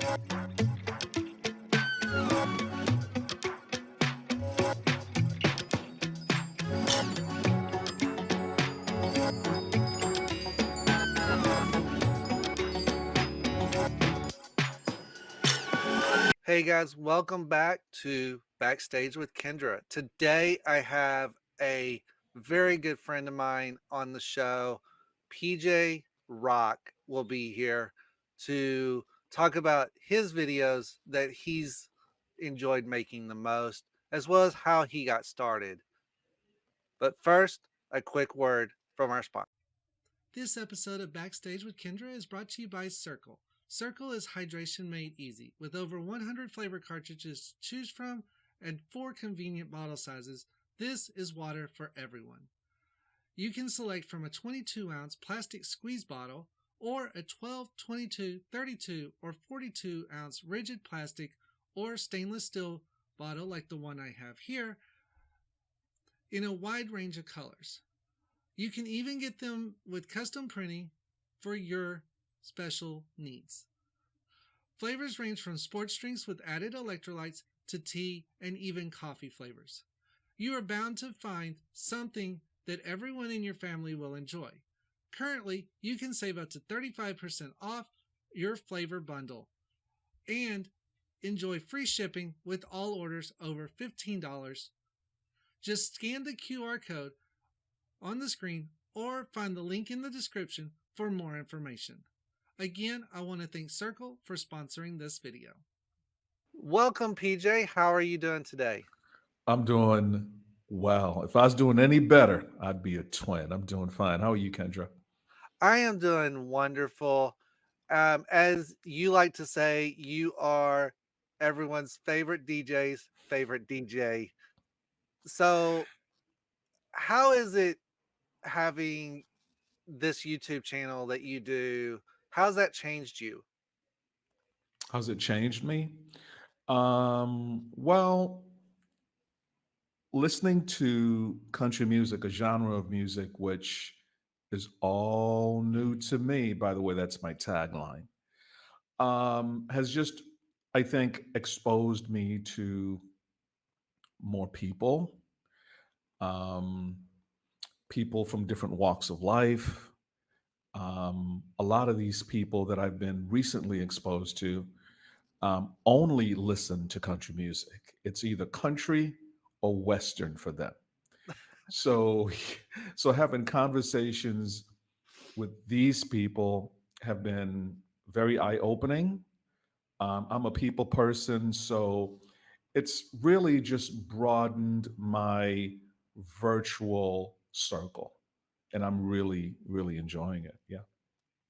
Hey guys, welcome back to Backstage with Kendra. Today I have a very good friend of mine on the show. PJ-Roc will be here to talk about his videos that he's enjoyed making the most, as well as how he got started. But first, a quick word from our sponsor. This episode of Backstage with Kendra is brought to you by Circle. Circle is hydration made easy. With over 100 flavor cartridges to choose from and 4 convenient bottle sizes, this is water for everyone. You can select from a 22-ounce plastic squeeze bottle or a 12, 22, 32, or 42-ounce rigid plastic or stainless steel bottle like the one I have here in a wide range of colors. You can even get them with custom printing for your special needs. Flavors range from sports drinks with added electrolytes to tea and even coffee flavors. You are bound to find something that everyone in your family will enjoy. Currently, you can save up to 35% off your flavor bundle and enjoy free shipping with all orders over $15. Just scan the QR code on the screen or find the link in the description for more information. Again, I want to thank Circle for sponsoring this video. Welcome, PJ. How are you doing today? I'm doing well. If I was doing any better, I'd be a twin. I'm doing fine. How are you, Kendra? I am doing wonderful. As you like to say, you are everyone's favorite DJ's favorite DJ. So, how is it having this YouTube channel that you do? How's that changed you? How's it changed me? Well, listening to country music, a genre of music which is all new to me, by the way, that's my tagline, has just, I think, exposed me to more people, um, people from different walks of life. A lot of these people that I've been recently exposed to only listen to country music. It's either country or Western for them. So, so having conversations with these people have been very eye-opening. I'm a people person, so it's really just broadened my virtual circle, and I'm really, really enjoying it. Yeah.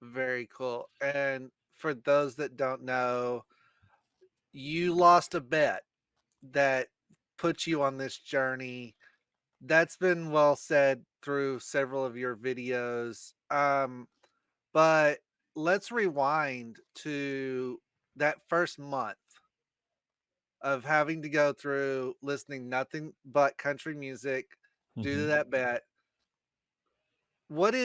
Very cool. And for those that don't know, you lost a bet that put you on this journey. That's been well said through several of your videos. But let's rewind to that first month of having to go through listening nothing but country music due to Mhm. that bet. What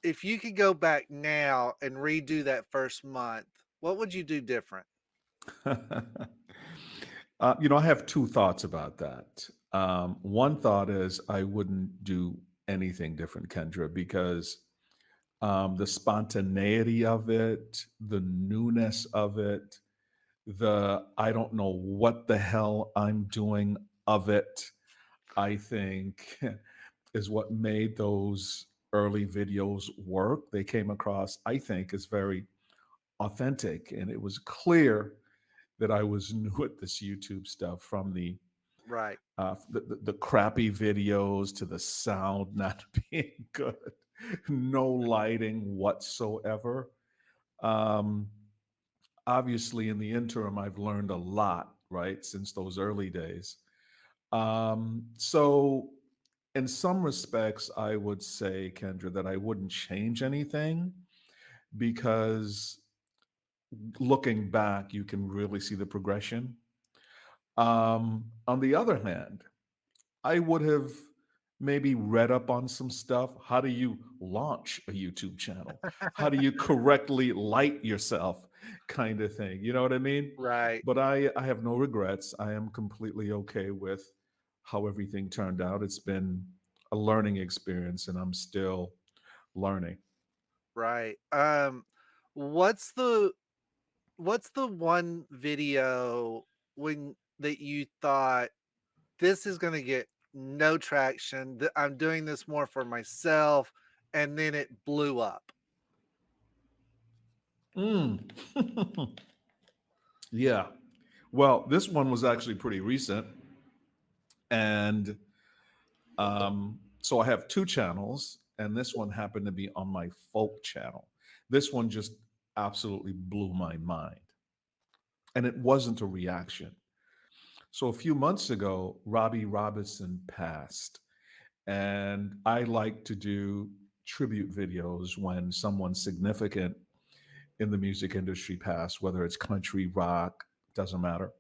if you could go back now and redo that first month, what would you do different? I have two thoughts about that. One thought is I wouldn't do anything different, Kendra, because the spontaneity of it, the newness of it, the I don't know what the hell I'm doing of it, I think is what made those early videos work. They came across, I think, as very authentic, and it was clear that I was new at this YouTube stuff from Right. the crappy videos to the sound not being good, no lighting whatsoever. Um, Obviously, in the interim, I've learned a lot, right, since those early days. So, in some respects, I would say, Kendra, that I wouldn't change anything because looking back, you can really see the progression. On the other hand, I would have maybe read up on some stuff. How do you launch a YouTube channel? How do you correctly light yourself kind of thing. You know what I mean? Right, But I have no regrets. I am completely okay with how everything turned out. It's been a learning experience, and I'm still learning. right. What's the what's the one video when that you thought this is gonna get no traction, I'm doing this more for myself, and then it blew up? Mm. Yeah. Well, this one was actually pretty recent, and so I have two channels, and this one happened to be on my folk channel. This one just absolutely blew my mind, and it wasn't a reaction. So a few months ago, Robbie Robinson passed, and I like to do tribute videos when someone significant in the music industry passed, whether it's country, rock, doesn't matter.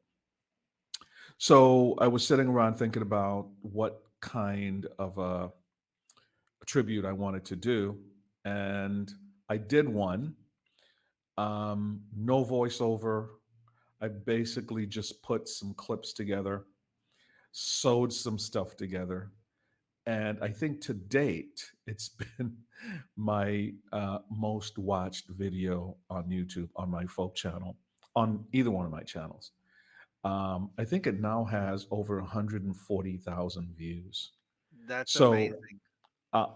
So I was sitting around thinking about what kind of a tribute I wanted to do, and I did one. No voiceover. I basically just put some clips together, sewed some stuff together, and I think to date it's been my most watched video on YouTube on my folk channel, on either one of my channels. I think it now has over 140,000 views. That's So amazing.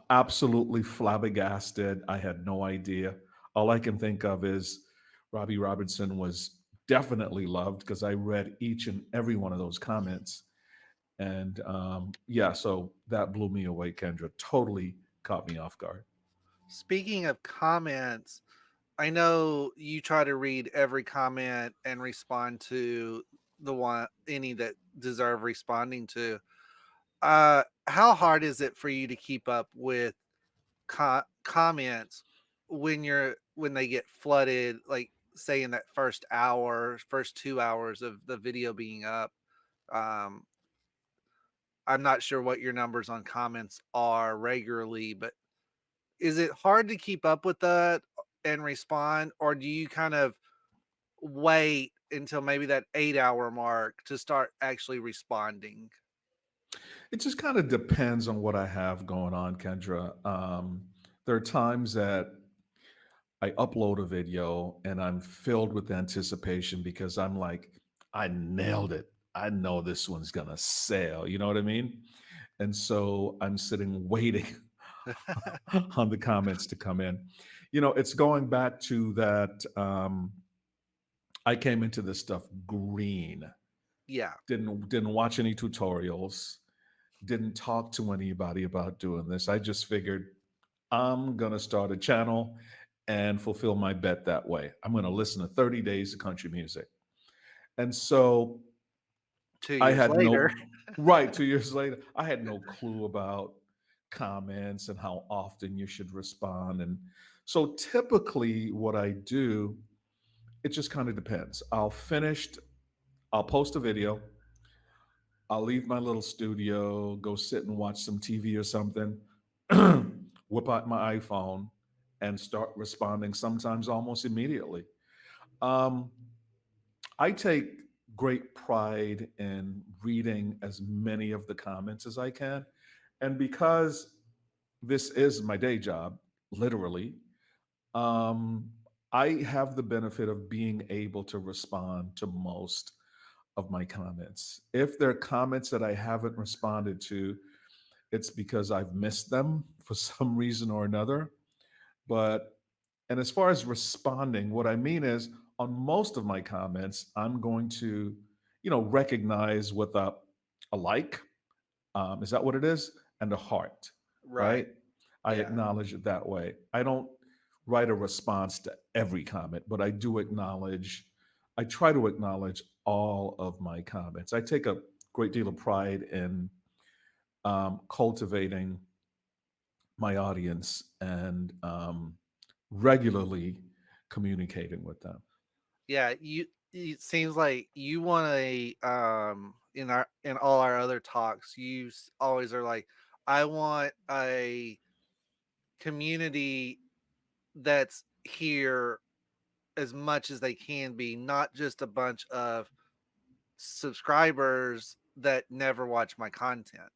absolutely flabbergasted. I had no idea. All I can think of is Robbie Robinson was definitely loved because I read each and every one of those comments. And yeah, so that blew me away, Kendra. Totally caught me off guard. Speaking of comments, I know you try to read every comment and respond to the one any that deserve responding to. How hard is it for you to keep up with comments when they get flooded, like say in that first hour, first 2 hours of the video being up? Um, I'm not sure what your numbers on comments are regularly, but is it hard to keep up with that and respond, or do you kind of wait until maybe that 8 hour mark to start actually responding? It just kind of depends on what I have going on, Kendra. There are times that I upload a video and I'm filled with anticipation because I'm like, I nailed it. I know this one's going to sell. You know what I mean? And so I'm sitting waiting on the comments to come in. You know, it's going back to that. I came into this stuff green. Yeah, Didn't watch any tutorials. Didn't talk to anybody about doing this. I just figured I'm gonna start a channel and fulfill my bet that way. I'm gonna listen to 30 days of country music. And so two I years had later. no right 2 years later, I had no clue about comments and how often you should respond. And so typically what I do, it just kind of depends. I'll post a video, I'll leave my little studio, go sit and watch some TV or something, whip out my iPhone and start responding sometimes almost immediately. Um, I take great pride in reading as many of the comments as I can. And because this is my day job, literally, um, I have the benefit of being able to respond to most of my comments. If there are comments that I haven't responded to, it's because I've missed them for some reason or another. But, and as far as responding, what I mean is on most of my comments, I'm going to, recognize with a like, is that what it is? And a heart, Right. right? I Yeah. acknowledge it that way. I don't write a response to every comment, but I try to acknowledge all of my comments. I take a great deal of pride in cultivating my audience and regularly communicating with them. Yeah, it seems like you want a in all our other talks, always are like, I want a community that's here as much as they can be, not just a bunch of subscribers that never watch my content.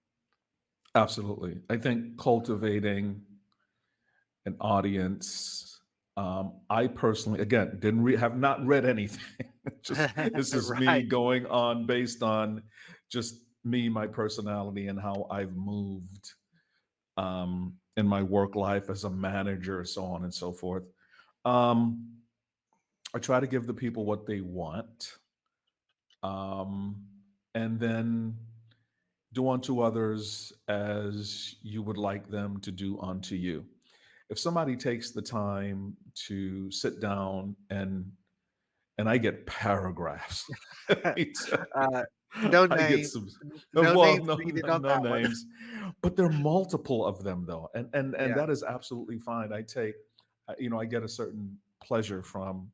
Absolutely. I think cultivating an audience. I personally, again, have not read anything. Just this is me Right, going on based on just me, my personality, and how I've moved in my work life as a manager, so on and so forth. Um, I try to give the people what they want, um, and then do unto others as you would like them to do unto you. If somebody takes the time to sit down and I get paragraphs, let me tell you, uh, no I get name, some. no Well, names no, needed on no that one. names, but there are multiple of them though, and Yeah, that is absolutely fine. I take, I get a certain pleasure from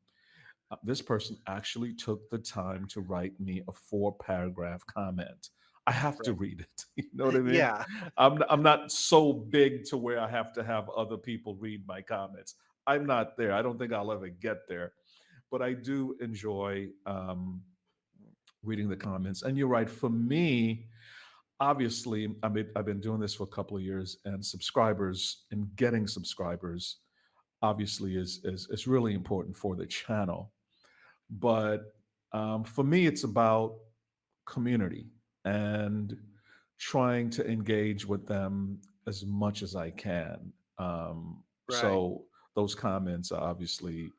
this person actually took the time to write me a 4 paragraph comment. I have to right. read it. You know what I mean? Yeah, I'm not so big to where I have to have other people read my comments. I'm not there. I don't think I'll ever get there. But I do enjoy reading the comments. And you're right. For me, obviously, I've been doing this for a couple of years, and subscribers and getting subscribers obviously is really important for the channel. But for me, it's about community and trying to engage with them as much as I can. right. So those comments are obviously,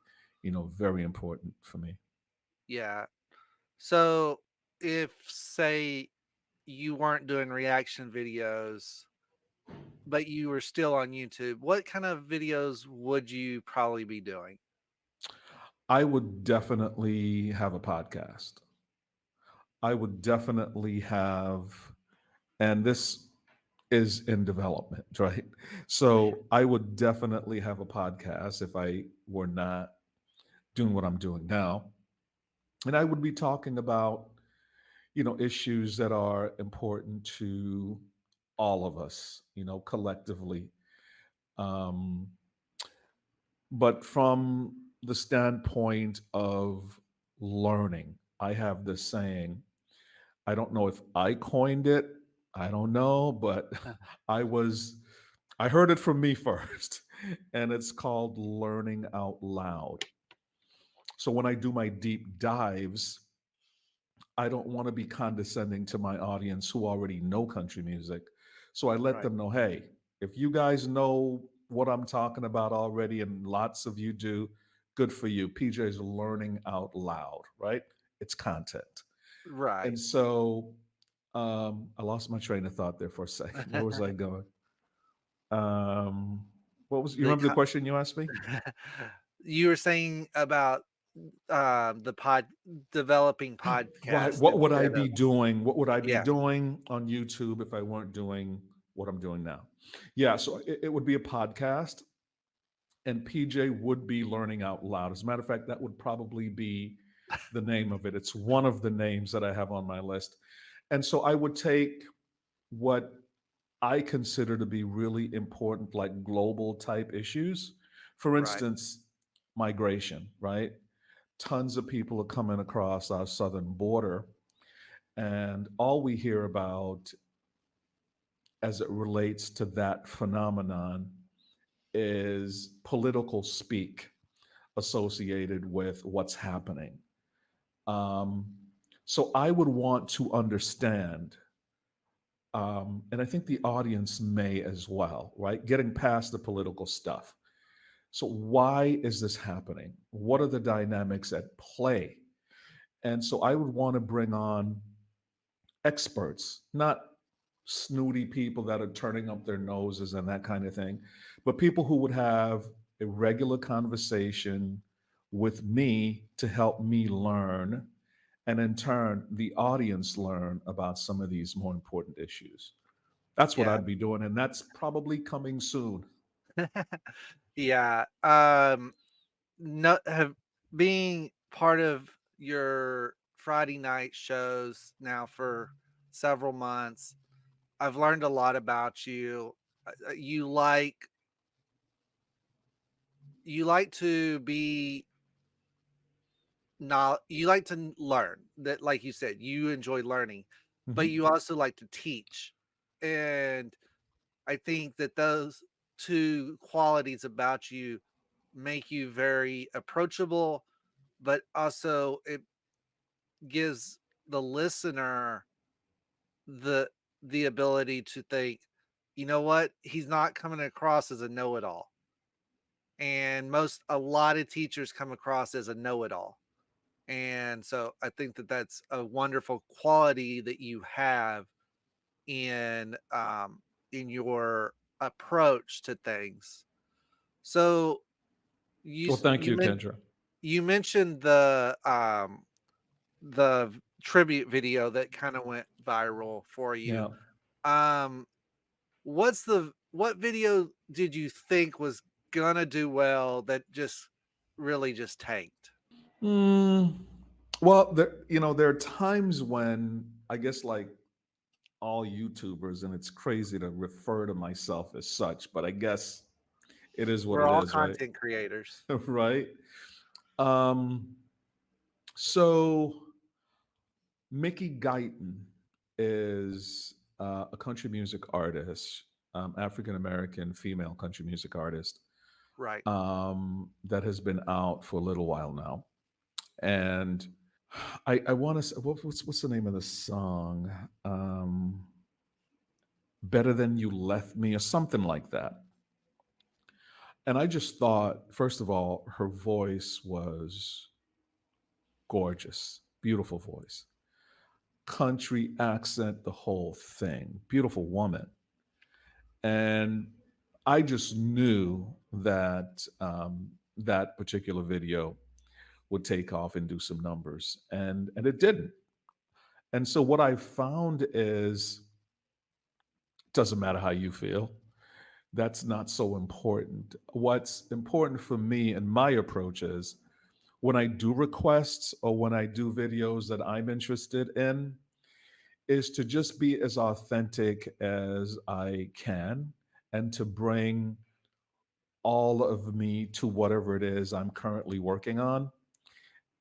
very important for me. Yeah. So if, say, you weren't doing reaction videos, but you were still on YouTube, what kind of videos would you probably be doing? I would definitely have a podcast. I would definitely have, and this is in development, right? So I would definitely have a podcast if I were not doing what I'm doing now. And I would be talking about, issues that are important to all of us, collectively. Um, but from the standpoint of learning, I have this saying, I don't know if I coined it, I don't know, but I was I heard it from me first, and it's called learning out loud. So when I do my deep dives, I don't want to be condescending to my audience who already know country music. So I let Right. them know, hey, if you guys know what I'm talking about already, and lots of you do, good for you. PJ's learning out loud, right? It's content. And Right. so I lost my train of thought there for a second. Where was I going? What was you The remember the question you asked me? you were saying about the developing Right. podcast What would I instead be of, doing? What would I be yeah, doing on YouTube if I weren't doing what I'm doing now? Yeah, so it would be a podcast, and PJ would be learning out loud. As a matter of fact, that would probably be the name of it. It's one of the names that I have on my list. And so I would take what I consider to be really important, like global type issues. For right, instance, migration, right? Tons of people are coming across our southern border, and all we hear about as it relates to that phenomenon is political speak associated with what's happening. Um, so I would want to understand, and I think the audience may as well, right? Getting past the political stuff. So, why is this happening? What are the dynamics at play? And so, I would want to bring on experts, not snooty people that are turning up their noses and that kind of thing, but people who would have a regular conversation with me to help me learn, and in turn, the audience learn about some of these more important issues. That's what yeah, I'd be doing, and that's probably coming soon. yeah. No, have being part of your Friday night shows now for several months, I've learned a lot about you. You like to be you like to learn that, like you said, you enjoy learning, but Mhm. you also like to teach. And I think that those two qualities about you make you very approachable, but also it gives the listener the the ability to think, you know what, he's not coming across as a know-it-all. And a lot of teachers come across as a know-it-all. And so I think that that's a wonderful quality that you have in in your approach to things. So you Well, s- thank you you, men- Kendra. you mentioned tribute video that kind of went viral for you. Yeah. Um what video did you think was gonna do well that just really just tanked? Mm, well, there are times when I guess like all YouTubers, and it's crazy to refer to myself as such, but I guess it is what We're it all is, right? content creators. Right. Um, so Mickey Guyton is a country music artist, African American female country music artist, Right. that has been out for a little while now. And I want to, what's the name of the song? Better Than You Left Me, or something like that. And I just thought, first of all, her voice was gorgeous, beautiful voice, country accent, the whole thing, beautiful woman. And I just knew that that particular video would take off and do some numbers, and it didn't. And so what I found is, doesn't matter how you feel. That's not so important. What's important for me and my approach is, when I do requests or when I do videos that I'm interested in, is to just be as authentic as I can and to bring all of me to whatever it is I'm currently working on,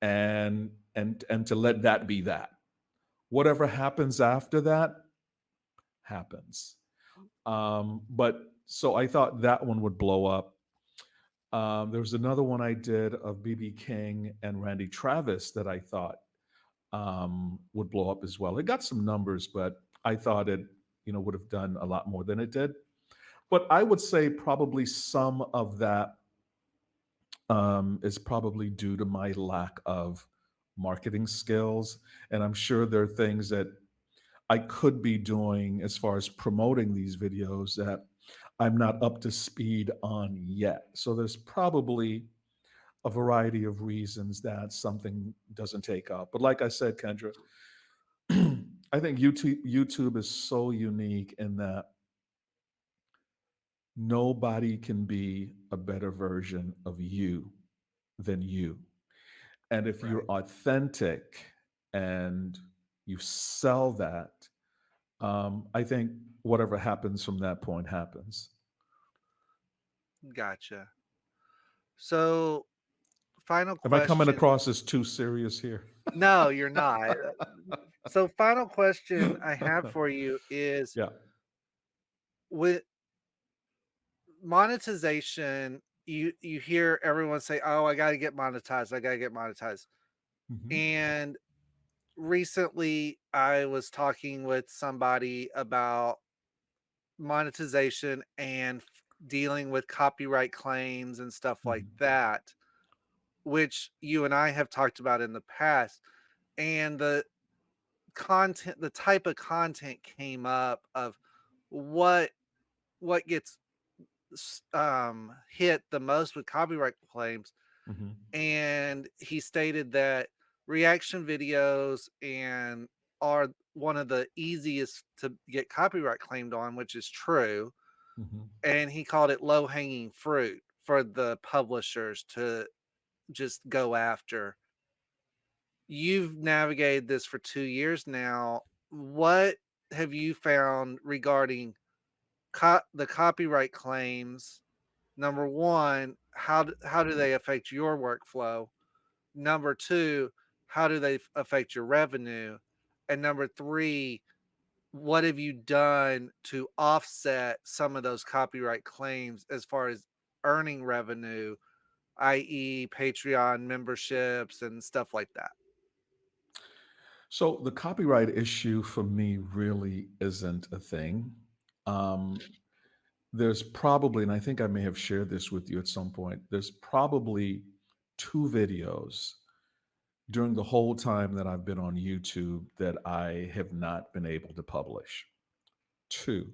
and to let that be that. Whatever happens after that happens. But so I thought that one would blow up. There was another one I did of BB King and Randy Travis that I thought would blow up as well. It got some numbers, but I thought it, would have done a lot more than it did. But I would say probably some of that is probably due to my lack of marketing skills, and I'm sure there are things that I could be doing as far as promoting these videos that I'm not up to speed on yet. So there's probably a variety of reasons that something doesn't take off. But like I said, Kendra, I think YouTube is so unique in that nobody can be a better version of you than you. And if you're Right. authentic and you sell that, I think whatever happens from that point happens. Gotcha. So, final Am I coming question. across as too serious here? No, you're not. So, final question I have for you is, Yeah. with monetization, you hear everyone say, "Oh, I got to get monetized. I got to get monetized." Hmm. And recently I was talking with somebody about monetization and dealing with copyright claims and stuff like Hmm. that, which you and I have talked about in the past. And the type of content came up of what gets hit the most with copyright claims. Hmm. And he stated that reaction videos and are one of the easiest to get copyright claimed on, which is true. Hmm. And he called it low hanging fruit for the publishers to just go after. You've navigated this for 2 years now. What have you found regarding the copyright claims? Number one, how do they affect your workflow? Number two, how do they affect your revenue? And number three, what have you done to offset some of those copyright claims as far as earning revenue, i.e., Patreon memberships and stuff like that? So the copyright issue for me really isn't a thing. Um, there's probably, and I think I may have shared this with you at some point, there's probably two videos during the whole time that I've been on YouTube that I have not been able to publish. Two.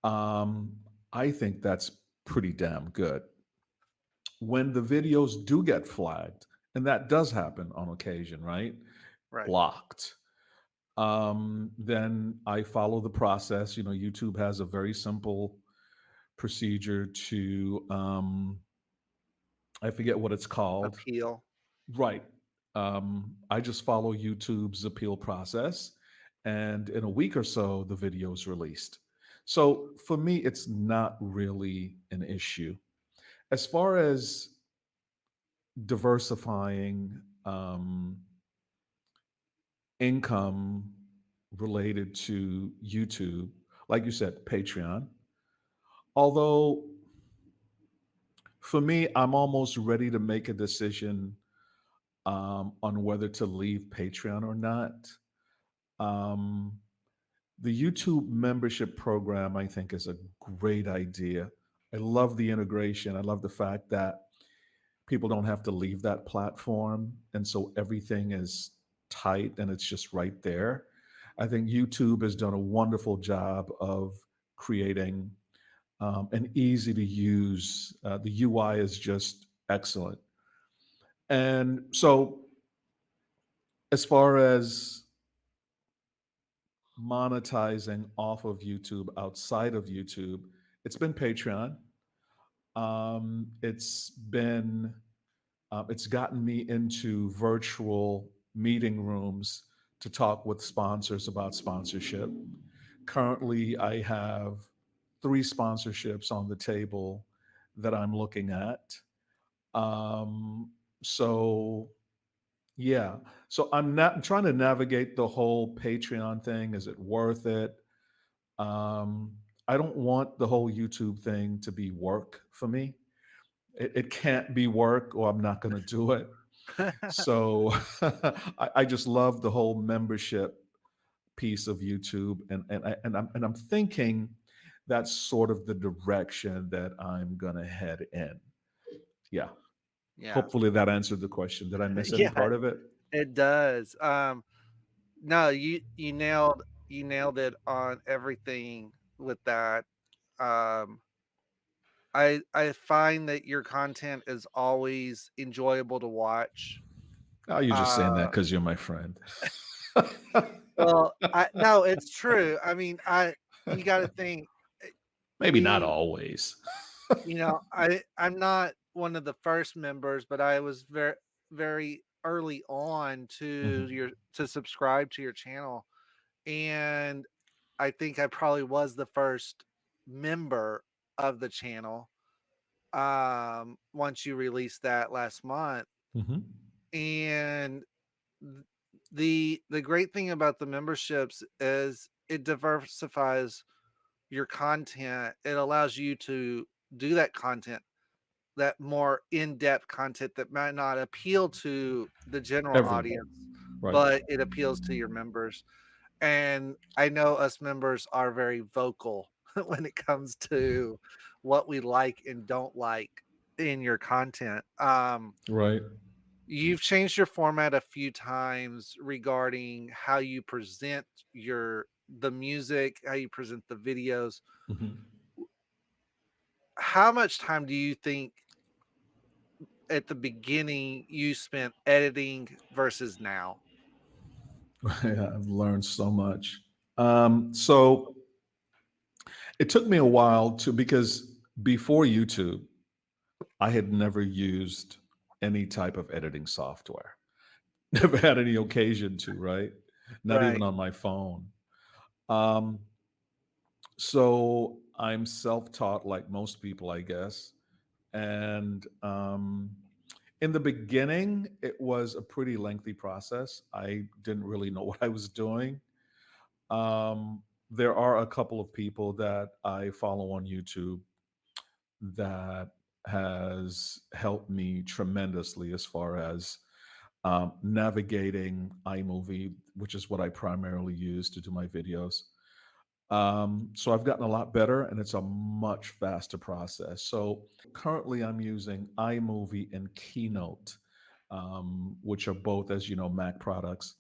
Um, I think that's pretty damn good. When the videos do get flagged, and that does happen on occasion, right? Right. Blocked. Then I follow the process. You know, YouTube has a very simple procedure to, I forget what it's called. Appeal. Right. I just follow YouTube's appeal process, and in a week or so, the video is released. So for me, it's not really an issue. As far as diversifying income related to YouTube, like you said, Patreon. Although for me, I'm almost ready to make a decision on whether to leave Patreon or not. Um, the YouTube membership program, I think, is a great idea. I love the integration. I love the fact that people don't have to leave that platform. And so everything is tight and it's just right there. I think YouTube has done a wonderful job of creating an easy to use, the UI is just excellent. And so, as far as monetizing off of YouTube outside of YouTube, it's been Patreon. It's been it's gotten me into virtual meeting rooms to talk with sponsors about sponsorship. Currently, I have three sponsorships on the table that I'm looking at. Um, so yeah, so I'm not trying to navigate the whole Patreon thing. Is it worth it? Um, I don't want the whole YouTube thing to be work for me. It can't be work, or I'm not going to do it. So I just love the whole membership piece of YouTube, and I'm thinking that's sort of the direction that I'm going to head in. Yeah. Yeah. Hopefully that answered the question. Did I miss any Yeah, part of it? it does. No, you nailed it on everything with that. Um, I find that your content is always enjoyable to watch. Oh, you're just saying that Uh, because you're my friend. well, I no, it's true. I mean, you got to think Maybe not we, always. I'm not one of the first members, but I was very early on Mhm. to subscribe to your channel, and I think I probably was the first member of the channel once you released that last month. Mhm. And th- the great thing about the memberships is it diversifies your content. It allows you to do that content, that more in-depth content that might not appeal to the general Everyone. audience, Right. but it appeals to your members. And I know us members are very vocal when it comes to what we like and don't like in your content. Right. You've changed your format a few times regarding how you present the music, how you present the videos. Mhm. How much time do you think at the beginning you spent editing versus now? Yeah, I've learned so much. So it took me a while to, because before YouTube, I had never used any type of editing software. Never had any occasion to, right? Not even Right. on my phone. Um, so I'm self-taught like most people, I guess. And In the beginning, it was a pretty lengthy process. I didn't really know what I was doing. There are a couple of people that I follow on YouTube that has helped me tremendously as far as navigating iMovie, which is what I primarily use to do my videos. So I've gotten a lot better and it's a much faster process. So currently I'm using iMovie and Keynote, which are both, as you know, Mac products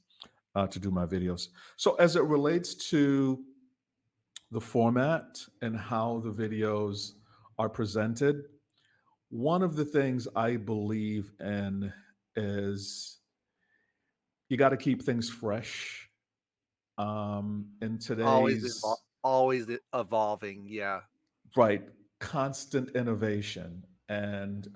to do my videos. So as it relates to the format and how the videos are presented, one of the things I believe in is you got to keep things fresh. In today's Always evolving, yeah. right, constant innovation and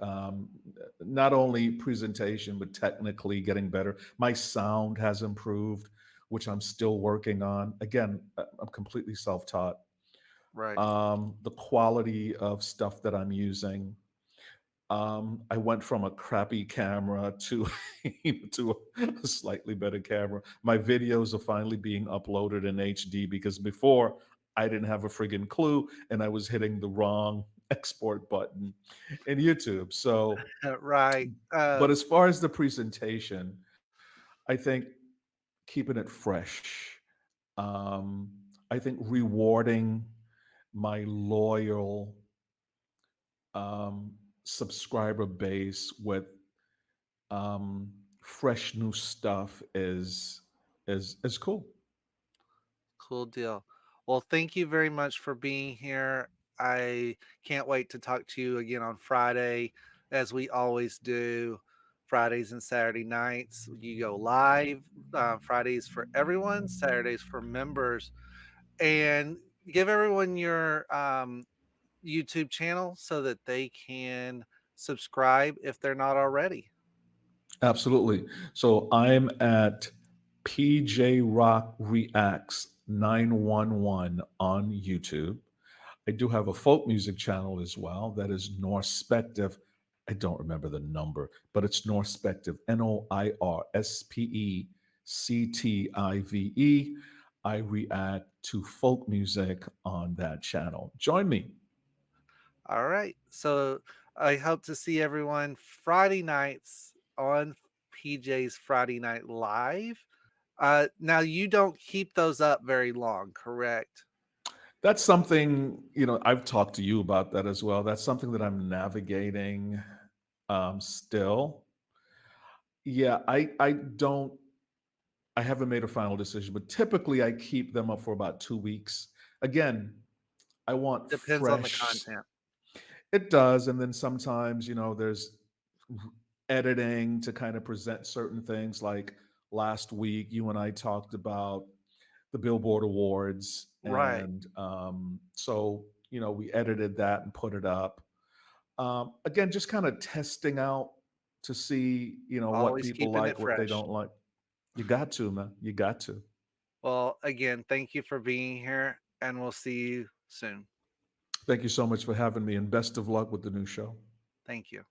not only presentation but technically getting better. My sound has improved, which I'm still working on. Again, I'm completely self-taught. Right. The quality of stuff that I'm using. I went from a crappy camera to to a slightly better camera. My videos are finally being uploaded in HD because before I didn't have a friggin' clue and I was hitting the wrong export button in YouTube. So, Right. but as far as the presentation, I think keeping it fresh. I think rewarding my loyal subscriber base with fresh new stuff is cool. Cool deal. Well, thank you very much for being here. I can't wait to talk to you again on Friday, as we always do. Fridays and Saturday nights, you go live. Fridays for everyone, Saturdays for members. And give everyone your YouTube channel so that they can subscribe if they're not already. Absolutely. So I'm at PJ-Roc Reacts 911 on YouTube. I do have a folk music channel as well. That is Norspective. I don't remember the number, but it's Norspective. Noirspective. I react to folk music on that channel. Join me. All right. So I hope to see everyone Friday nights on PJ's Friday Night Live. Now you don't keep those up very long, correct? That's something, I've talked to you about that as well. That's something that I'm navigating still. Yeah, I haven't made a final decision, but typically I keep them up for about 2 weeks. Again, I want Depends on the fresh. content. It does. And then sometimes, there's editing to kind of present certain things. Like last week, you and I talked about the Billboard Awards. Right. And so, we edited that and put it up. Again, just kind of testing out to see, what Always people keeping like, it what they fresh. don't like. You got to, man. You got to. Well, again, thank you for being here, and we'll see you soon. Thank you so much for having me and best of luck with the new show. Thank you.